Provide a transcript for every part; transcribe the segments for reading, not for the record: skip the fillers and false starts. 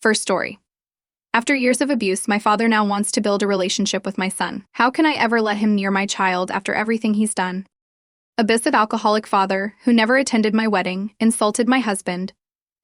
First story. After years of abuse, my father now wants to build a relationship with my son. How can I ever let him near my child after everything he's done? Abusive alcoholic father, who never attended my wedding, insulted my husband,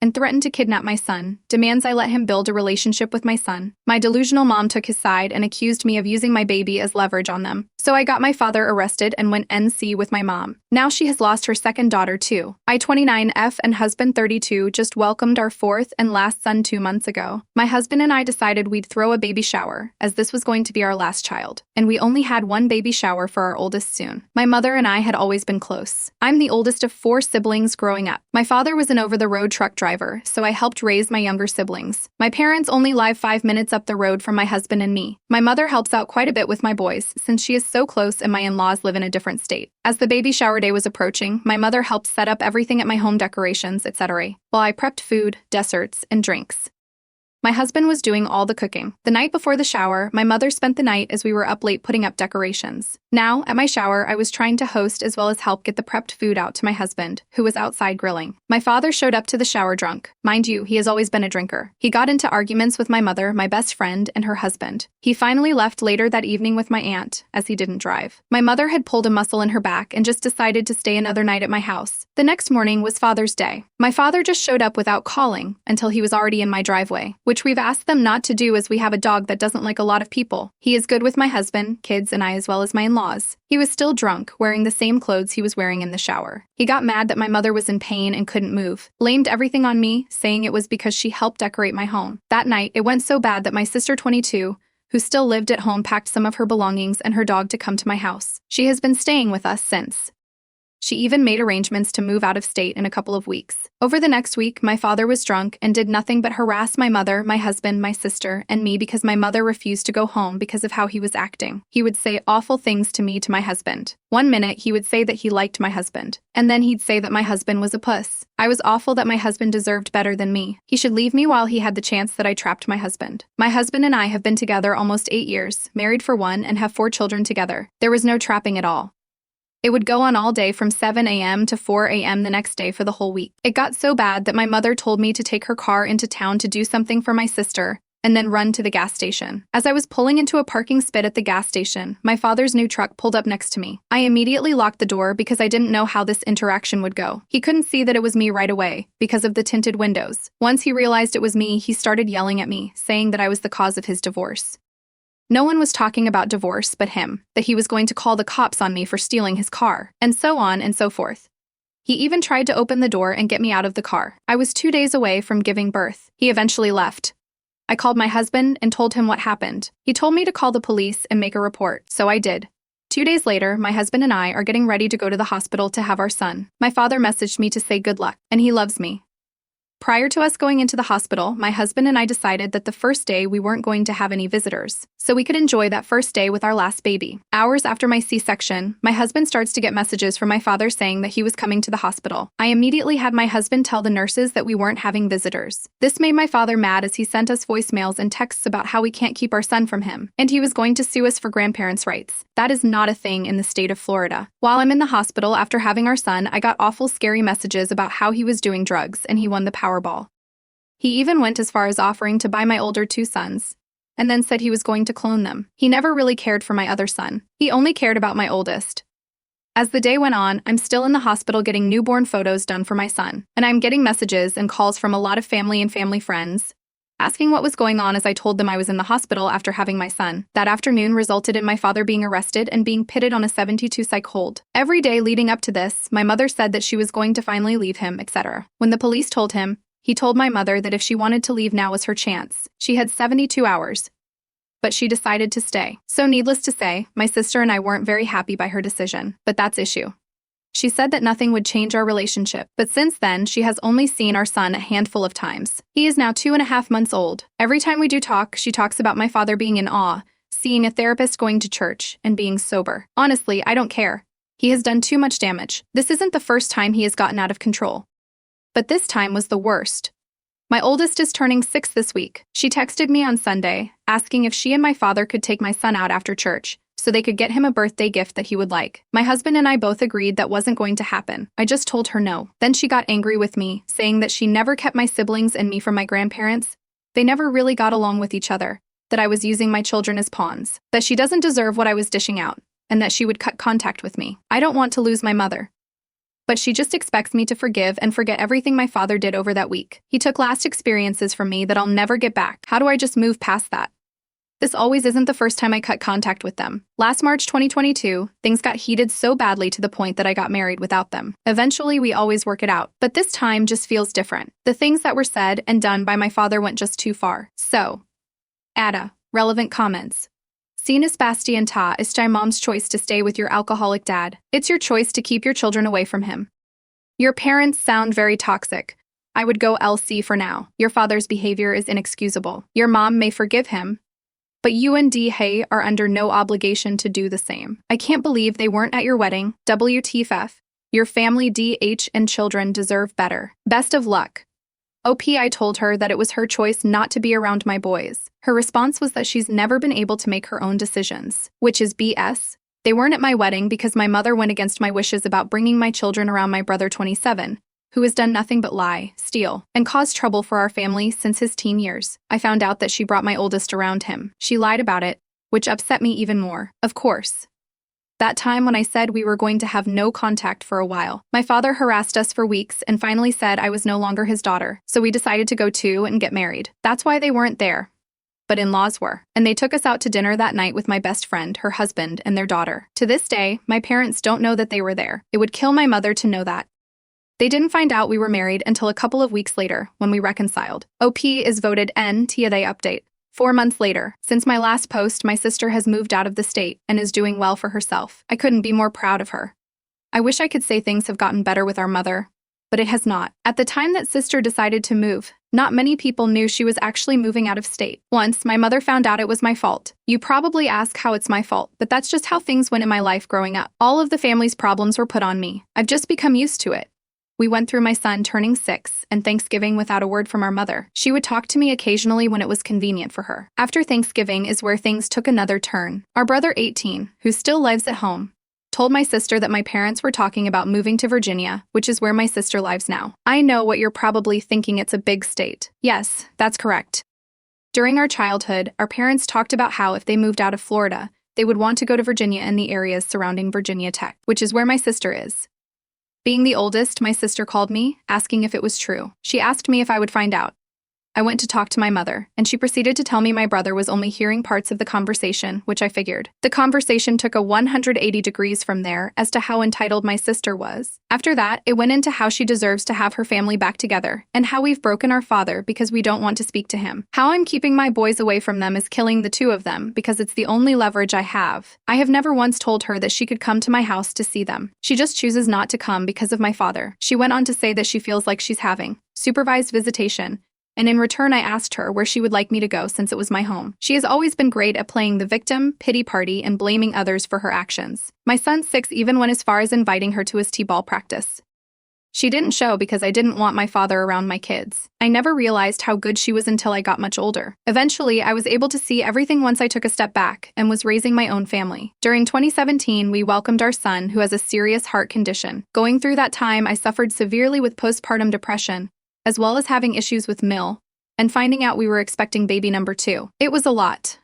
and threatened to kidnap my son, demands I let him build a relationship with my son. My delusional mom took his side and accused me of using my baby as leverage on them. So I got my father arrested and went NC with my mom. Now she has lost her second daughter too. I, 29F, and husband 32, just welcomed our fourth and last son 2 months ago. My husband and I decided we'd throw a baby shower, as this was going to be our last child. And we only had one baby shower for our oldest soon. My mother and I had always been close. I'm the oldest of 4 siblings growing up. My father was an over-the-road truck driver, so I helped raise my younger siblings. My parents only live 5 minutes up the road from my husband and me. My mother helps out quite a bit with my boys, since she is so close and my in-laws live in a different state. As the baby shower day was approaching, my mother helped set up everything at my home, decorations, etc., while I prepped food, desserts, and drinks. My husband was doing all the cooking. The night before the shower, my mother spent the night as we were up late putting up decorations. Now, at my shower, I was trying to host as well as help get the prepped food out to my husband, who was outside grilling. My father showed up to the shower drunk. Mind you, he has always been a drinker. He got into arguments with my mother, my best friend, and her husband. He finally left later that evening with my aunt, as he didn't drive. My mother had pulled a muscle in her back and just decided to stay another night at my house. The next morning was Father's Day. My father just showed up without calling until he was already in my driveway, which we've asked them not to do as we have a dog that doesn't like a lot of people. He is good with my husband, kids, and I, as well as my in-laws. He was still drunk, wearing the same clothes he was wearing in the shower. He got mad that my mother was in pain and couldn't move, blamed everything on me, saying it was because she helped decorate my home. That night, it went so bad that my sister 22, who still lived at home, packed some of her belongings and her dog to come to my house. She has been staying with us since. She even made arrangements to move out of state in a couple of weeks. Over the next week, my father was drunk and did nothing but harass my mother, my husband, my sister, and me because my mother refused to go home because of how he was acting. He would say awful things to me, to my husband. One minute, he would say that he liked my husband, and then he'd say that my husband was a puss. I was awful, that my husband deserved better than me. He should leave me while he had the chance, that I trapped my husband. My husband and I have been together almost 8 years, married for 1, and have 4 children together. There was no trapping at all. It would go on all day from 7 a.m. to 4 a.m. the next day for the whole week. It got so bad that my mother told me to take her car into town to do something for my sister and then run to the gas station. As I was pulling into a parking spot at the gas station, my father's new truck pulled up next to me. I immediately locked the door because I didn't know how this interaction would go. He couldn't see that it was me right away because of the tinted windows. Once he realized it was me, he started yelling at me, saying that I was the cause of his divorce. No one was talking about divorce but him, that he was going to call the cops on me for stealing his car, and so on and so forth. He even tried to open the door and get me out of the car. I was 2 days away from giving birth. He eventually left. I called my husband and told him what happened. He told me to call the police and make a report, so I did. 2 days later, my husband and I are getting ready to go to the hospital to have our son. My father messaged me to say good luck, and he loves me. Prior to us going into the hospital, my husband and I decided that the first day we weren't going to have any visitors, so we could enjoy that first day with our last baby. Hours after my C-section, my husband starts to get messages from my father saying that he was coming to the hospital. I immediately had my husband tell the nurses that we weren't having visitors. This made my father mad as he sent us voicemails and texts about how we can't keep our son from him, and he was going to sue us for grandparents' rights. That is not a thing in the state of Florida. While I'm in the hospital after having our son, I got awful scary messages about how he was doing drugs and he won the Powerball. He even went as far as offering to buy my older 2 sons, and then said he was going to clone them. He never really cared for my other son. He only cared about my oldest. As the day went on, I'm still in the hospital getting newborn photos done for my son, and I'm getting messages and calls from a lot of family and family friends, asking what was going on as I told them I was in the hospital after having my son. That afternoon resulted in my father being arrested and being pitted on a 72 psych hold. Every day leading up to this, my mother said that she was going to finally leave him, etc. When the police told him, he told my mother that if she wanted to leave, now was her chance. She had 72 hours. But she decided to stay. So needless to say, my sister and I weren't very happy by her decision, but that's issue. She said that nothing would change our relationship, but since then, she has only seen our son a handful of times. He is now 2.5 months old. Every time we do talk, she talks about my father being in awe, seeing a therapist, going to church, and being sober. Honestly, I don't care. He has done too much damage. This isn't the first time he has gotten out of control. But this time was the worst. My oldest is turning 6 this week. She texted me on Sunday, asking if she and my father could take my son out after church, so they could get him a birthday gift that he would like. My husband and I both agreed that wasn't going to happen. I just told her no. Then she got angry with me, saying that she never kept my siblings and me from my grandparents, They never really got along with each other, that I was using my children as pawns, that she doesn't deserve what I was dishing out, and that she would cut contact with me. I don't want to lose my mother. But she just expects me to forgive and forget everything my father did over that week. He took last experiences from me that I'll never get back. How do I just move past that? This always isn't the first time I cut contact with them. Last March 2022, things got heated so badly to the point that I got married without them. Eventually, we always work it out, but this time just feels different. The things that were said and done by my father went just too far. So, Ada, relevant comments. Sinus Bastien ta ist dein mom's choice to stay with your alcoholic dad. It's your choice to keep your children away from him. Your parents sound very toxic. I would go LC for now. Your father's behavior is inexcusable. Your mom may forgive him, but you and D. Hay are under no obligation to do the same. I can't believe they weren't at your wedding. WTF. Your family, DH, and children deserve better. Best of luck. I told her that it was her choice not to be around my boys. Her response was that she's never been able to make her own decisions, which is BS. They weren't at my wedding because my mother went against my wishes about bringing my children around my brother 27, who has done nothing but lie, steal, and cause trouble for our family since his teen years. I found out that she brought my oldest around him. She lied about it, which upset me even more. Of course. That time when I said we were going to have no contact for a while, my father harassed us for weeks and finally said I was no longer his daughter, so we decided to go too and get married. That's why they weren't there. But in-laws were, and they took us out to dinner that night with my best friend, her husband, and their daughter. To this day, my parents don't know that they were there. It would kill my mother to know that. They didn't find out we were married until a couple of weeks later, when we reconciled. OP is voted N tia they update. 4 months later, since my last post, my sister has moved out of the state and is doing well for herself. I couldn't be more proud of her. I wish I could say things have gotten better with our mother, but it has not. At the time that sister decided to move, not many people knew she was actually moving out of state. Once, my mother found out it was my fault. You probably ask how it's my fault, but that's just how things went in my life growing up. All of the family's problems were put on me. I've just become used to it. We went through my son turning 6 and Thanksgiving without a word from our mother. She would talk to me occasionally when it was convenient for her. After Thanksgiving is where things took another turn. Our brother 18, who still lives at home, told my sister that my parents were talking about moving to Virginia, which is where my sister lives now. I know what you're probably thinking, it's a big state. Yes, that's correct. During our childhood, our parents talked about how if they moved out of Florida, they would want to go to Virginia and the areas surrounding Virginia Tech, which is where my sister is. Being the oldest, my sister called me, asking if it was true. She asked me if I would find out. I went to talk to my mother, and she proceeded to tell me my brother was only hearing parts of the conversation, which I figured. The conversation took a 180 degrees from there as to how entitled my sister was. After that, it went into how she deserves to have her family back together, and how we've broken our father because we don't want to speak to him. How I'm keeping my boys away from them is killing the two of them because it's the only leverage I have. I have never once told her that she could come to my house to see them. She just chooses not to come because of my father. She went on to say that she feels like she's having supervised visitation, and in return I asked her where she would like me to go since it was my home. She has always been great at playing the victim, pity party, and blaming others for her actions. My son's 6 even went as far as inviting her to his t-ball practice. She didn't show because I didn't want my father around my kids. I never realized how good she was until I got much older. Eventually, I was able to see everything once I took a step back and was raising my own family. During 2017, we welcomed our son, who has a serious heart condition. Going through that time, I suffered severely with postpartum depression, as well as having issues with Mill, and finding out we were expecting baby number 2. It was a lot.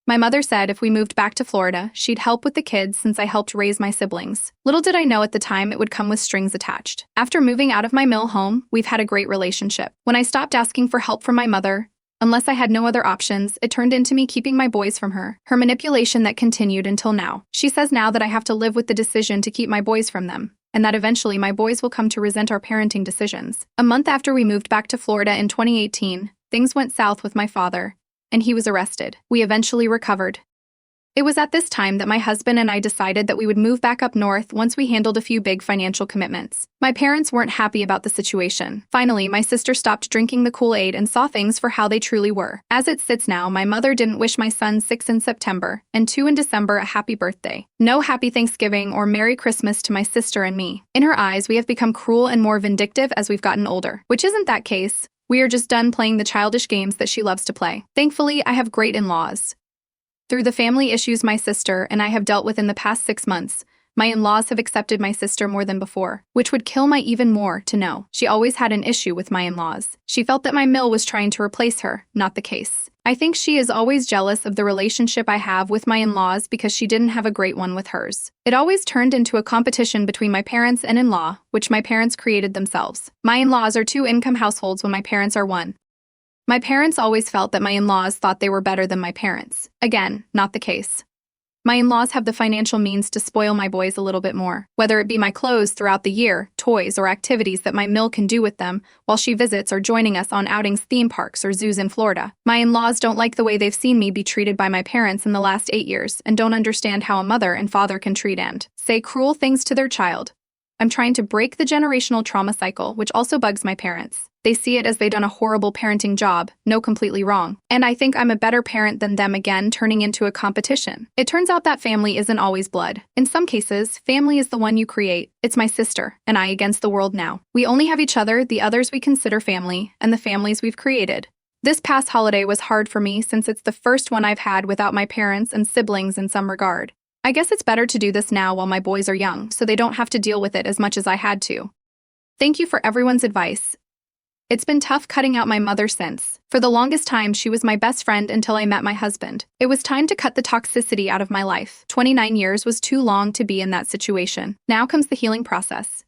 My mother said if we moved back to Florida, she'd help with the kids since I helped raise my siblings. Little did I know at the time it would come with strings attached. After moving out of my Mill home, we've had a great relationship. When I stopped asking for help from my mother, unless I had no other options, it turned into me keeping my boys from her. Her manipulation that continued until now. She says now that I have to live with the decision to keep my boys from them, and that eventually my boys will come to resent our parenting decisions. A month after we moved back to Florida in 2018, things went south with my father, and he was arrested. We eventually recovered. It was at this time that my husband and I decided that we would move back up north once we handled a few big financial commitments. My parents weren't happy about the situation. Finally, my sister stopped drinking the Kool-Aid and saw things for how they truly were. As it sits now, my mother didn't wish my son 6 in September and 2 in December a happy birthday. No happy Thanksgiving or Merry Christmas to my sister and me. In her eyes, we have become cruel and more vindictive as we've gotten older, which isn't that case. We are just done playing the childish games that she loves to play. Thankfully, I have great in-laws. Through the family issues my sister and I have dealt with in the past 6 months, My in-laws have accepted my sister more than before, which would kill my even more to know. She always had an issue with my in-laws. She felt that my mill was trying to replace her, not the case. I think she is always jealous of the relationship I have with my in-laws because she didn't have a great one with hers. It always turned into a competition between my parents and in-law, which my parents created themselves. My in-laws are two-income households when my parents are one. My parents always felt that my in-laws thought they were better than my parents. Again, not the case. My in-laws have the financial means to spoil my boys a little bit more, whether it be my clothes throughout the year, toys, or activities that my mill can do with them while she visits or joining us on outings, theme parks, or zoos in Florida. My in-laws don't like the way they've seen me be treated by my parents in the last 8 years and don't understand how a mother and father can treat and say cruel things to their child. I'm trying to break the generational trauma cycle, which also bugs my parents. They see it as they've done a horrible parenting job, no, completely wrong. And I think I'm a better parent than them, again, turning into a competition. It turns out that family isn't always blood. In some cases, family is the one you create. It's my sister and I against the world now. We only have each other, the others we consider family, and the families we've created. This past holiday was hard for me since it's the first one I've had without my parents and siblings in some regard. I guess it's better to do this now while my boys are young, so they don't have to deal with it as much as I had to. Thank you for everyone's advice. It's been tough cutting out my mother since. For the longest time, she was my best friend until I met my husband. It was time to cut the toxicity out of my life. 29 years was too long to be in that situation. Now comes the healing process.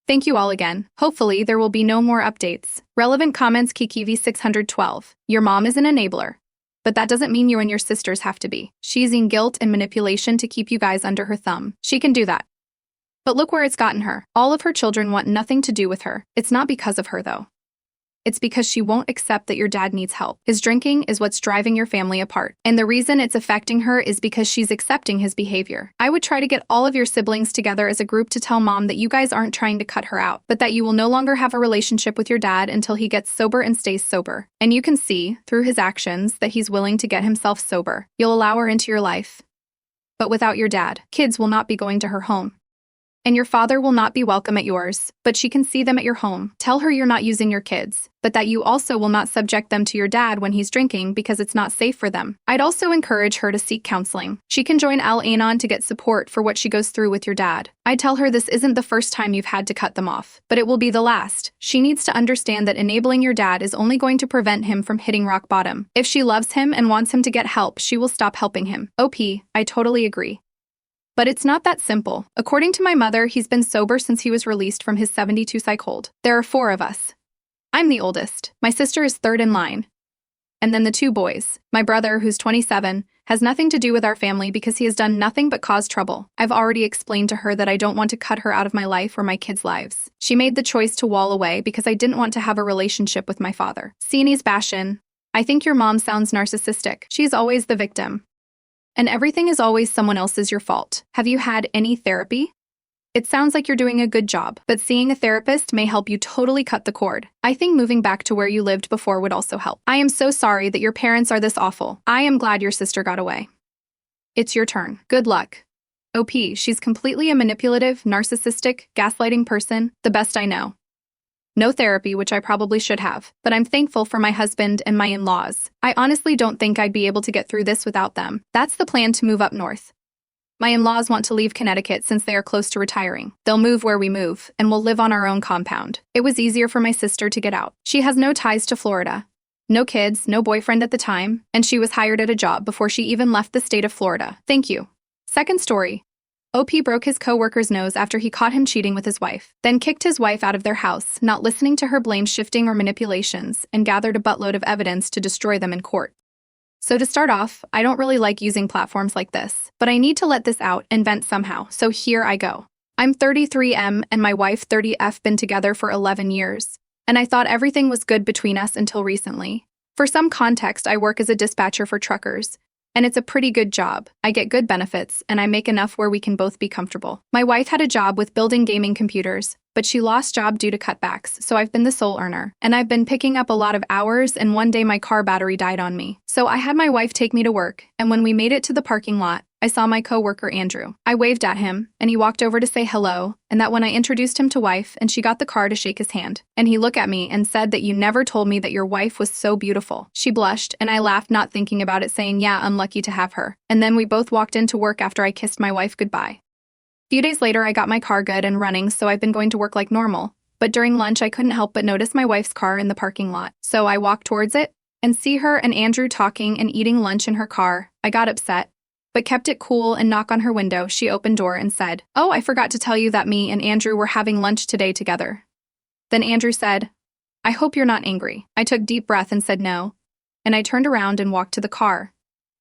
Thank you all again. Hopefully, there will be no more updates. Relevant comments Kikivi 612. Your mom is an enabler. But that doesn't mean you and your sisters have to be. She's using guilt and manipulation to keep you guys under her thumb. She can do that. But look where it's gotten her. All of her children want nothing to do with her. It's not because of her, though. It's because she won't accept that your dad needs help. His drinking is what's driving your family apart. And the reason it's affecting her is because she's accepting his behavior. I would try to get all of your siblings together as a group to tell mom that you guys aren't trying to cut her out, but that you will no longer have a relationship with your dad until he gets sober and stays sober. And you can see, through his actions, that he's willing to get himself sober. You'll allow her into your life. But without your dad, kids will not be going to her home. And your father will not be welcome at yours, but she can see them at your home. Tell her you're not using your kids, but that you also will not subject them to your dad when he's drinking because it's not safe for them. I'd also encourage her to seek counseling. She can join Al-Anon to get support for what she goes through with your dad. I'd tell her this isn't the first time you've had to cut them off, but it will be the last. She needs to understand that enabling your dad is only going to prevent him from hitting rock bottom. If she loves him and wants him to get help, she will stop helping him. OP, I totally agree. But it's not that simple. According to my mother, he's been sober since he was released from his 72 psych hold. There are 4 of us. I'm the oldest. My sister is third in line. And then the 2 boys. My brother, who's 27, has nothing to do with our family because he has done nothing but cause trouble. I've already explained to her that I don't want to cut her out of my life or my kids' lives. She made the choice to wall away because I didn't want to have a relationship with my father. Sini's Bashan. I think your mom sounds narcissistic. She's always the victim. And everything is always someone else's your fault. Have you had any therapy? It sounds like you're doing a good job, but seeing a therapist may help you totally cut the cord. I think moving back to where you lived before would also help. I am so sorry that your parents are this awful. I am glad your sister got away. It's your turn. Good luck. OP, she's completely a manipulative, narcissistic, gaslighting person, the best I know. No therapy, which I probably should have, but I'm thankful for my husband and my in-laws. I honestly don't think I'd be able to get through this without them. That's the plan, to move up north. My in-laws want to leave Connecticut since they are close to retiring. They'll move where we move, and we'll live on our own compound. It was easier for my sister to get out. She has no ties to Florida. No kids, no boyfriend at the time, and she was hired at a job before she even left the state of Florida. Thank you. Second story. OP broke his co-worker's nose after he caught him cheating with his wife, then kicked his wife out of their house, not listening to her blame-shifting or manipulations, and gathered a buttload of evidence to destroy them in court. So to start off, I don't really like using platforms like this, but I need to let this out and vent somehow, so here I go. I'm 33M and my wife 30F, been together for 11 years, and I thought everything was good between us until recently. For some context, I work as a dispatcher for truckers, and it's a pretty good job. I get good benefits, and I make enough where we can both be comfortable. My wife had a job with building gaming computers, but she lost job due to cutbacks, so I've been the sole earner. And I've been picking up a lot of hours, and one day my car battery died on me. So I had my wife take me to work, and when we made it to the parking lot, I saw my coworker Andrew. I waved at him, and he walked over to say hello, and that when I introduced him to wife, and she got the car to shake his hand. And he looked at me and said that you never told me that your wife was so beautiful. She blushed, and I laughed, not thinking about it, saying, yeah, I'm lucky to have her. And then we both walked into work after I kissed my wife goodbye. Few days later, I got my car good and running, so I've been going to work like normal. But during lunch, I couldn't help but notice my wife's car in the parking lot. So I walked towards it and see her and Andrew talking and eating lunch in her car. I got upset, but kept it cool and knocked on her window. She opened door and said, "Oh, I forgot to tell you that me and Andrew were having lunch today together." Then Andrew said, "I hope you're not angry." I took deep breath and said no, and I turned around and walked to the car,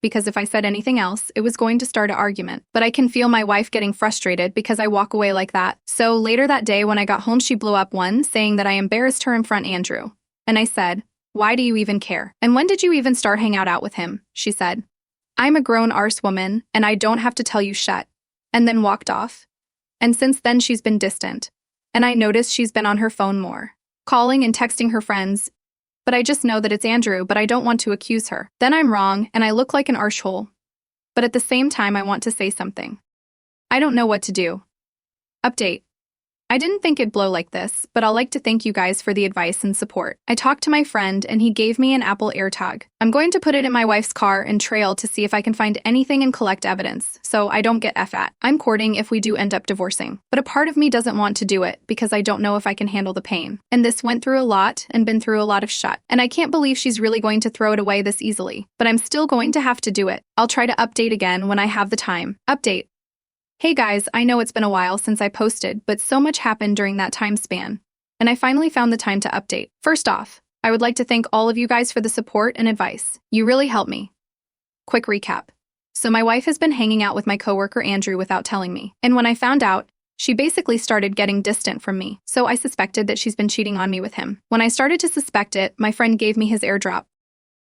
because if I said anything else, it was going to start an argument. But I can feel my wife getting frustrated because I walk away like that. So later that day when I got home, she blew up one, saying that I embarrassed her in front of Andrew. And I said, "Why do you even care? And when did you even start hanging out with him?" She said, "I'm a grown arse woman, and I don't have to tell you shut," and then walked off. And since then she's been distant. And I noticed she's been on her phone more, calling and texting her friends. But I just know that it's Andrew, but I don't want to accuse her. Then I'm wrong, and I look like an arsehole. But at the same time, I want to say something. I don't know what to do. Update. I didn't think it'd blow like this, but I'd like to thank you guys for the advice and support. I talked to my friend, and he gave me an Apple AirTag. I'm going to put it in my wife's car and trail to see if I can find anything and collect evidence, so I don't get F at. I'm courting if we do end up divorcing. But a part of me doesn't want to do it because I don't know if I can handle the pain. And this went through a lot and been through a lot of shit. And I can't believe she's really going to throw it away this easily. But I'm still going to have to do it. I'll try to update again when I have the time. Update. Hey guys, I know it's been a while since I posted, but so much happened during that time span. And I finally found the time to update. First off, I would like to thank all of you guys for the support and advice. You really helped me. Quick recap. So my wife has been hanging out with my coworker Andrew without telling me. And when I found out, she basically started getting distant from me. So I suspected that she's been cheating on me with him. When I started to suspect it, my friend gave me his airdrop.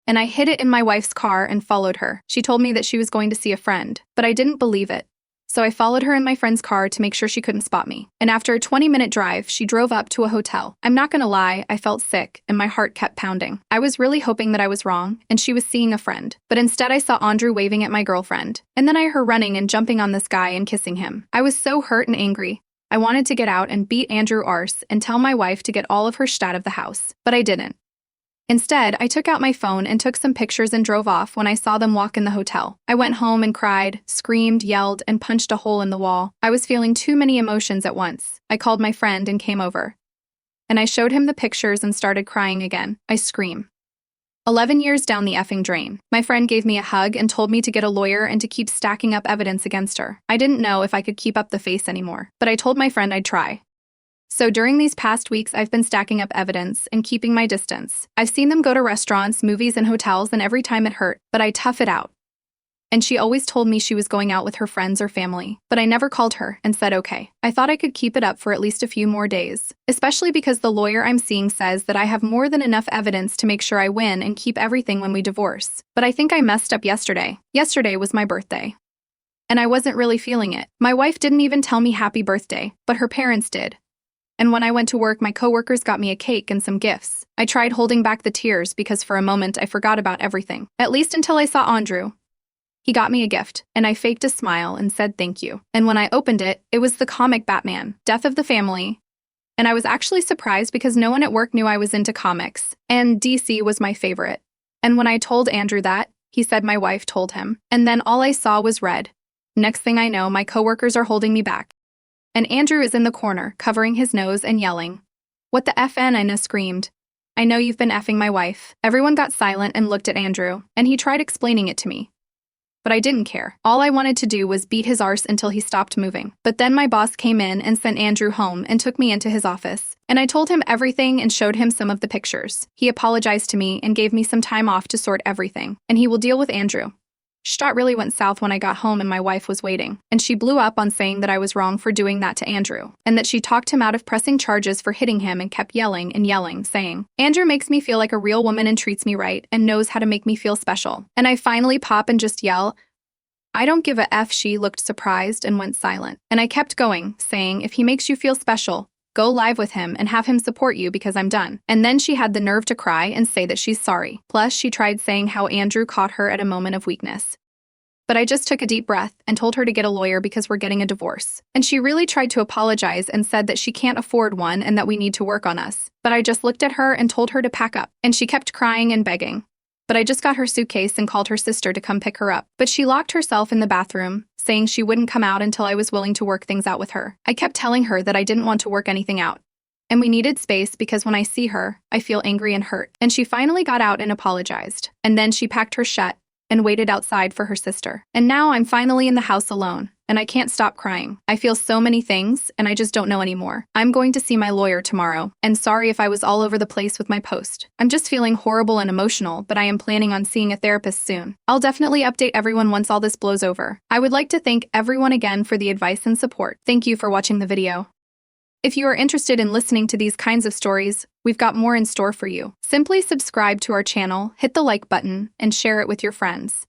And I hid it in my wife's car and followed her. She told me that she was going to see a friend, but I didn't believe it. So I followed her in my friend's car to make sure she couldn't spot me. And after a 20-minute drive, she drove up to a hotel. I'm not gonna lie, I felt sick and my heart kept pounding. I was really hoping that I was wrong and she was seeing a friend. But instead I saw Andrew waving at my girlfriend. And then I heard her running and jumping on this guy and kissing him. I was so hurt and angry. I wanted to get out and beat Andrew arse and tell my wife to get all of her shit out of the house. But I didn't. Instead, I took out my phone and took some pictures and drove off when I saw them walk in the hotel. I went home and cried, screamed, yelled, and punched a hole in the wall. I was feeling too many emotions at once. I called my friend and came over. And I showed him the pictures and started crying again. I scream. 11 years down the effing drain. My friend gave me a hug and told me to get a lawyer and to keep stacking up evidence against her. I didn't know if I could keep up the face anymore, but I told my friend I'd try. So during these past weeks, I've been stacking up evidence and keeping my distance. I've seen them go to restaurants, movies, and hotels, and every time it hurt, but I tough it out. And she always told me she was going out with her friends or family, but I never called her and said okay. I thought I could keep it up for at least a few more days, especially because the lawyer I'm seeing says that I have more than enough evidence to make sure I win and keep everything when we divorce. But I think I messed up yesterday. Yesterday was my birthday. And I wasn't really feeling it. My wife didn't even tell me happy birthday, but her parents did. And when I went to work, my coworkers got me a cake and some gifts. I tried holding back the tears because for a moment I forgot about everything, at least until I saw Andrew. He got me a gift, and I faked a smile and said thank you. And when I opened it, it was the comic Batman, Death of the Family. And I was actually surprised because no one at work knew I was into comics, and DC was my favorite. And when I told Andrew that, he said my wife told him. And then all I saw was red. Next thing I know, my coworkers are holding me back. And Andrew is in the corner, covering his nose and yelling, "What the FN?" I screamed. "I know you've been effing my wife." Everyone got silent and looked at Andrew, and he tried explaining it to me. But I didn't care. All I wanted to do was beat his arse until he stopped moving. But then my boss came in and sent Andrew home and took me into his office. And I told him everything and showed him some of the pictures. He apologized to me and gave me some time off to sort everything. And he will deal with Andrew. Shit really went south when I got home and my wife was waiting. And she blew up on saying that I was wrong for doing that to Andrew. And that she talked him out of pressing charges for hitting him and kept yelling and yelling, saying, "Andrew makes me feel like a real woman and treats me right and knows how to make me feel special." And I finally pop and just yell, "I don't give a F." She looked surprised and went silent. And I kept going, saying, "If he makes you feel special, go live with him and have him support you because I'm done." And then she had the nerve to cry and say that she's sorry. Plus, she tried saying how Andrew caught her at a moment of weakness. But I just took a deep breath and told her to get a lawyer because we're getting a divorce. And she really tried to apologize and said that she can't afford one and that we need to work on us. But I just looked at her and told her to pack up. And she kept crying and begging. but I just got her suitcase and called her sister to come pick her up. But she locked herself in the bathroom, saying she wouldn't come out until I was willing to work things out with her. I kept telling her that I didn't want to work anything out, and we needed space because when I see her, I feel angry and hurt. And she finally got out and apologized. And then she packed her shut and waited outside for her sister. And now I'm finally in the house alone, and I can't stop crying. I feel so many things, and I just don't know anymore. I'm going to see my lawyer tomorrow, and sorry if I was all over the place with my post. I'm just feeling horrible and emotional, but I am planning on seeing a therapist soon. I'll definitely update everyone once all this blows over. I would like to thank everyone again for the advice and support. Thank you for watching the video. If you are interested in listening to these kinds of stories, we've got more in store for you. Simply subscribe to our channel, hit the like button, and share it with your friends.